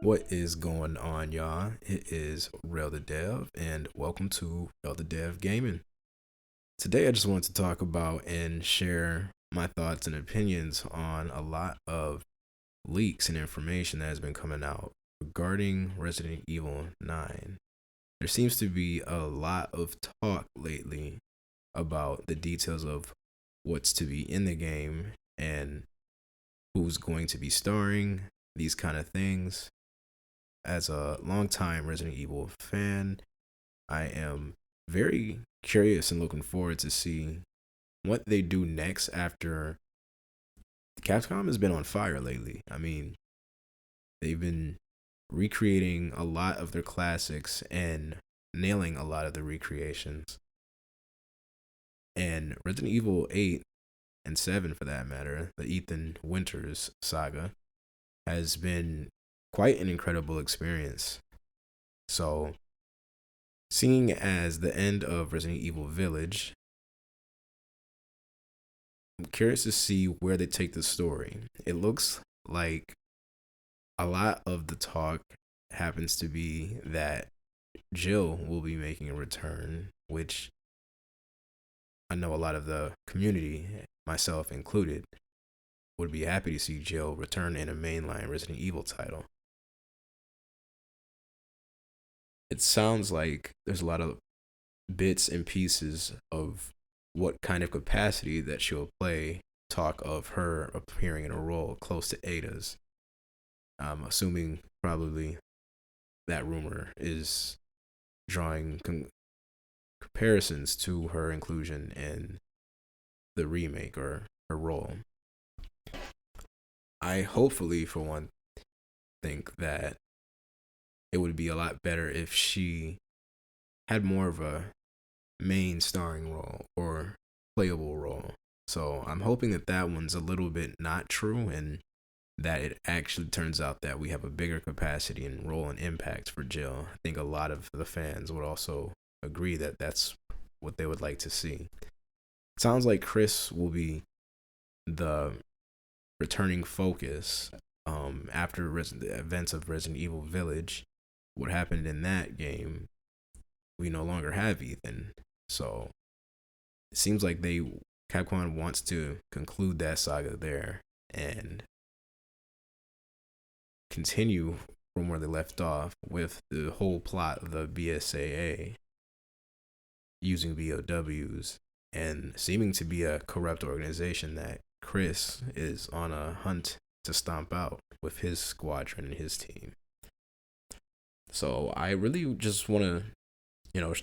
What is going on, y'all? It is Rel the Dev, and welcome to Rel the Dev Gaming. Today, I just want to talk about and share my thoughts and opinions on a lot of leaks and information that has been coming out regarding Resident Evil 9. There seems to be a lot of talk lately about the details of what's to be in the game and who's going to be starring, these kind of things. As a longtime Resident Evil fan, I am very curious and looking forward to see what they do next after Capcom has been on fire lately. I mean, they've been recreating a lot of their classics and nailing a lot of the recreations. And Resident Evil 8 and 7, for that matter, the Ethan Winters saga, has been quite an incredible experience. So, seeing as the end of Resident Evil Village, I'm curious to see where they take the story. It looks like a lot of the talk happens to be that Jill will be making a return, which I know a lot of the community, myself included, would be happy to see Jill return in a mainline Resident Evil title. It sounds like there's a lot of bits and pieces of what kind of capacity that she'll play. Talk of her appearing in a role close to Ada's. I'm assuming probably that rumor is drawing comparisons to her inclusion in the remake or her role. I hopefully, for one, think that it would be a lot better if she had more of a main starring role or playable role. So I'm hoping that that one's a little bit not true and that it actually turns out that we have a bigger capacity and role and impact for Jill. I think a lot of the fans would also agree that that's what they would like to see. It sounds like Chris will be the returning focus after the events of Resident Evil Village. What happened in that game, we no longer have Ethan. So it seems like Capcom wants to conclude that saga there and continue from where they left off with the whole plot of the BSAA using BOWs and seeming to be a corrupt organization that Chris is on a hunt to stomp out with his squadron and his team. So I really just want to,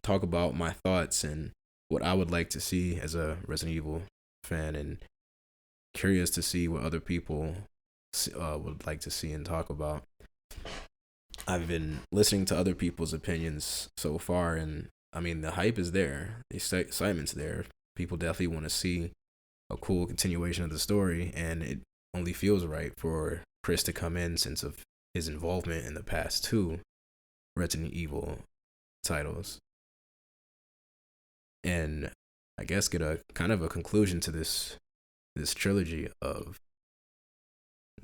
talk about my thoughts and what I would like to see as a Resident Evil fan, and curious to see what other people would like to see and talk about. I've been listening to other people's opinions so far, and I mean, the hype is there, the excitement's there. People definitely want to see a cool continuation of the story, and it only feels right for Chris to come in since of his involvement in the past two Resident Evil titles, and I guess get a kind of a conclusion to this trilogy of,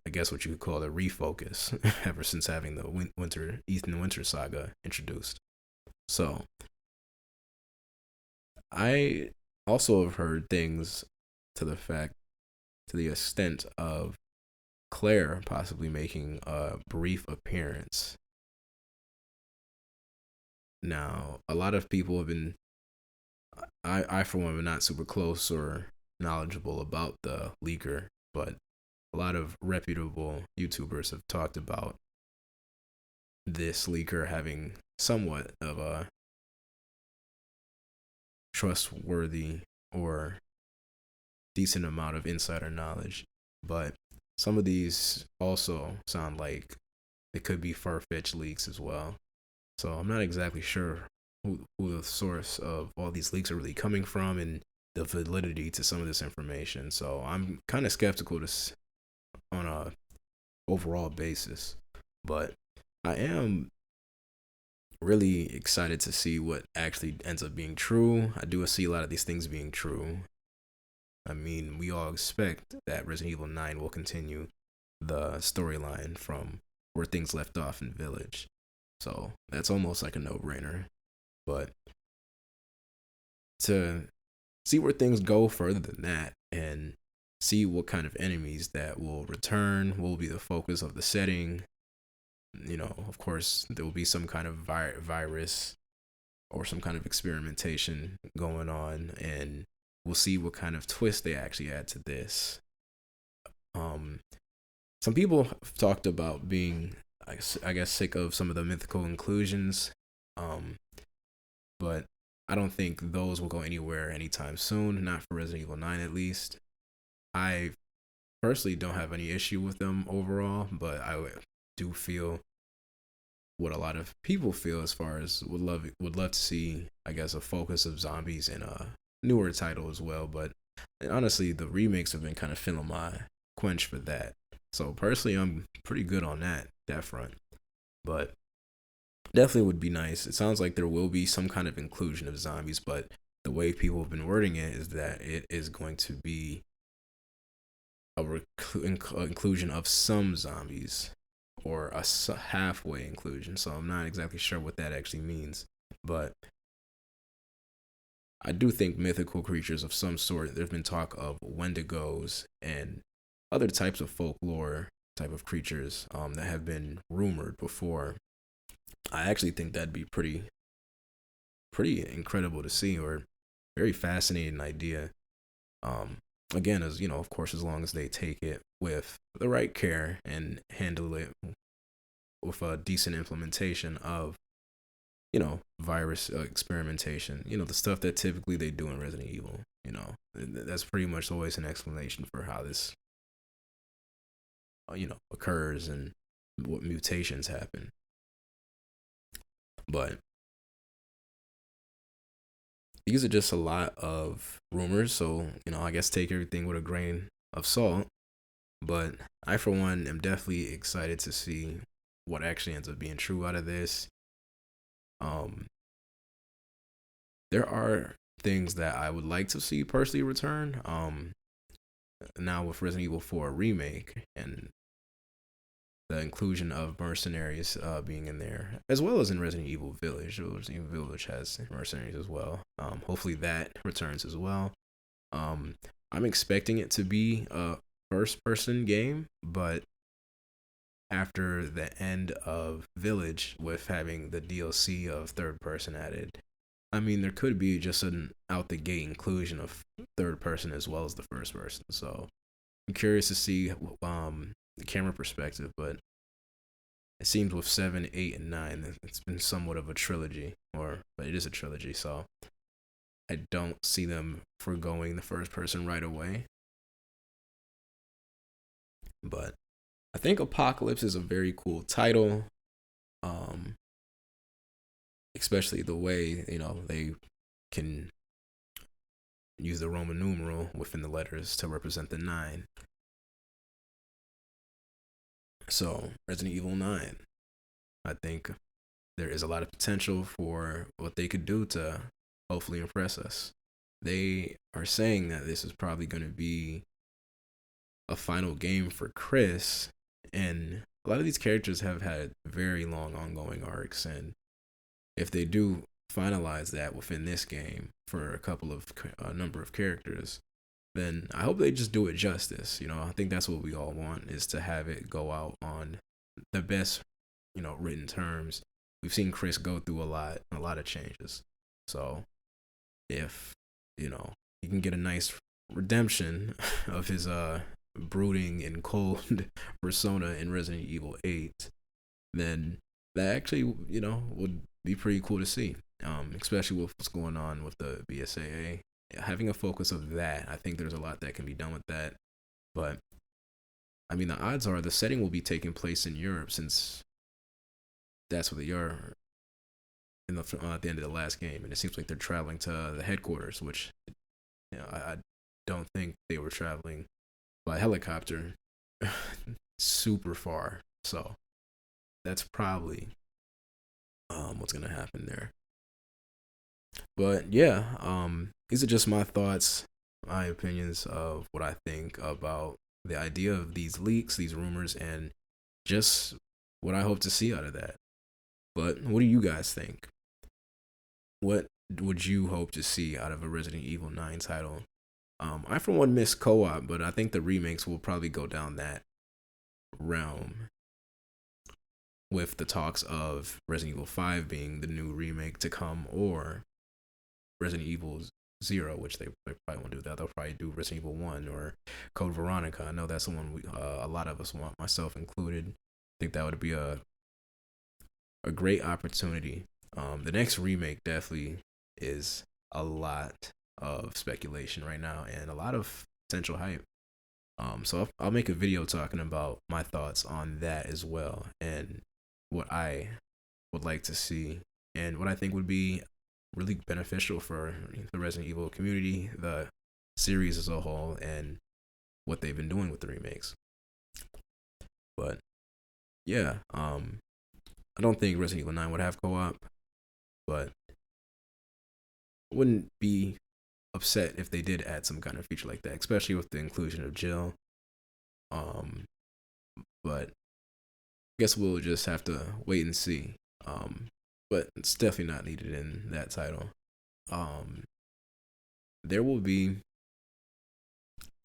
I guess what you could call a refocus ever since having the Ethan Winter saga introduced. So I also have heard things to the extent of Claire possibly making a brief appearance. Now, a lot of people have been, I for one am not super close or knowledgeable about the leaker, but a lot of reputable YouTubers have talked about this leaker having somewhat of a trustworthy or decent amount of insider knowledge. But some of these also sound like it could be far-fetched leaks as well. So I'm not exactly sure who the source of all these leaks are really coming from and the validity to some of this information. So I'm kind of skeptical on a overall basis, but I am really excited to see what actually ends up being true. I do see a lot of these things being true. I mean, we all expect that Resident Evil 9 will continue the storyline from where things left off in Village. So that's almost like a no-brainer. But to see where things go further than that and see what kind of enemies that will return, will be the focus of the setting. Of course, there will be some kind of virus or some kind of experimentation going on, and we'll see what kind of twist they actually add to this. Some people have talked about being, I guess, sick of some of the mythical inclusions, but I don't think those will go anywhere anytime soon, not for Resident Evil 9 at least. I personally don't have any issue with them overall, but I do feel what a lot of people feel as far as would love to see, I guess, a focus of zombies in a newer title as well. But honestly, the remakes have been kind of filling my quench for that. So personally, I'm pretty good on that front. But definitely would be nice. It sounds like there will be some kind of inclusion of zombies, but the way people have been wording it is that it is going to be a inclusion of some zombies, or a halfway inclusion. So I'm not exactly sure what that actually means, but I do think mythical creatures of some sort. There's been talk of Wendigos and other types of folklore type of creatures that have been rumored before. I actually think that'd be pretty incredible to see, or very fascinating idea. Again, as of course, as long as they take it with the right care and handle it with a decent implementation of, virus experimentation, the stuff that typically they do in Resident Evil. That's pretty much always an explanation for how this, occurs and what mutations happen. But these are just a lot of rumors, so I guess take everything with a grain of salt. But I, for one, am definitely excited to see what actually ends up being true out of this. There are things that I would like to see personally return. Now with Resident Evil 4 remake and the inclusion of mercenaries being in there, as well as in Resident Evil Village. Resident Evil Village has mercenaries as well. Hopefully that returns as well. I'm expecting it to be a first-person game, but after the end of Village, with having the DLC of third-person added, I mean, there could be just an out-the-gate inclusion of third-person as well as the first-person. So I'm curious to see the camera perspective, but it seems with 7, 8, and 9, it's been somewhat of a trilogy, but it is a trilogy, so I don't see them foregoing the first person right away. But I think Apocalypse is a very cool title, especially the way they can use the Roman numeral within the letters to represent the 9. So Resident Evil 9, I think there is a lot of potential for what they could do to hopefully impress us. They are saying that this is probably going to be a final game for Chris, and a lot of these characters have had very long ongoing arcs, and if they do finalize that within this game for a number of characters, then I hope they just do it justice. I think that's what we all want, is to have it go out on the best, written terms. We've seen Chris go through a lot of changes. So if, he can get a nice redemption of his brooding and cold persona in Resident Evil 8, then that actually, would be pretty cool to see. Especially with what's going on with the BSAA. Having a focus of that, I think there's a lot that can be done with that. But I mean, the odds are the setting will be taking place in Europe, since that's what they are at the end of the last game, and it seems like they're traveling to the headquarters, which I don't think they were traveling by helicopter super far. So that's probably what's gonna happen there. But yeah, these are just my thoughts, my opinions of what I think about the idea of these leaks, these rumors, and just what I hope to see out of that. But what do you guys think? What would you hope to see out of a Resident Evil 9 title? I for one miss co-op, but I think the remakes will probably go down that realm, with the talks of Resident Evil 5 being the new remake to come, or Resident Evil 0, which they probably won't do that. They'll probably do Resident Evil 1 or Code Veronica. I know that's the one a lot of us want, myself included. I think that would be a great opportunity. The next remake definitely is a lot of speculation right now and a lot of potential hype. So I'll make a video talking about my thoughts on that as well, and what I would like to see, and what I think would be really beneficial for the Resident Evil community, the series as a whole, and what they've been doing with the remakes. But yeah, I don't think Resident Evil 9 would have co-op, but I wouldn't be upset if they did add some kind of feature like that, especially with the inclusion of Jill. But I guess we'll just have to wait and see. But it's definitely not needed in that title. There will be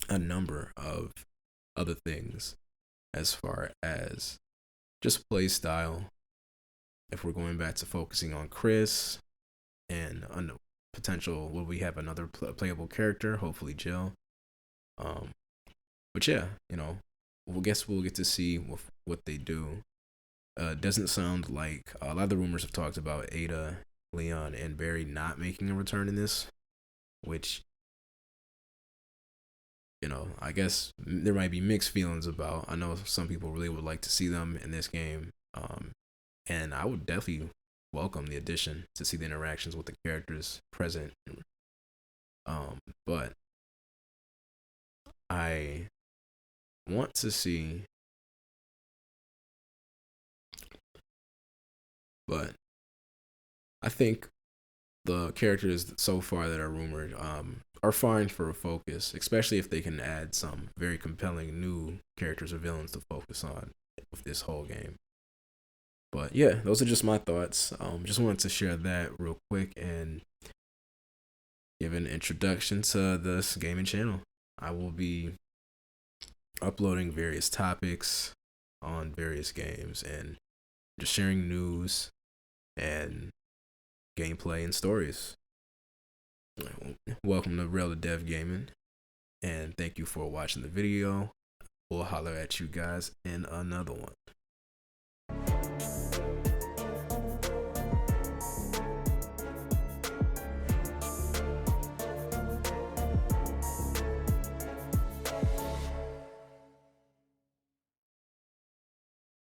a number of other things as far as just play style. If we're going back to focusing on Chris and on potential, will we have another playable character? Hopefully Jill. But yeah, we'll get to see what they do. Doesn't sound like a lot of the rumors have talked about Ada, Leon, and Barry not making a return in this, which, I guess there might be mixed feelings about. I know some people really would like to see them in this game, and I would definitely welcome the addition to see the interactions with the characters present. But I want to see, but I think the characters so far that are rumored are fine for a focus, especially if they can add some very compelling new characters or villains to focus on with this whole game. But yeah, those are just my thoughts. Just wanted to share that real quick and give an introduction to this gaming channel. I will be uploading various topics on various games and just sharing news and gameplay and stories. Welcome to Real the Dev Gaming, and thank you for watching the video. We'll holler at you guys in another one.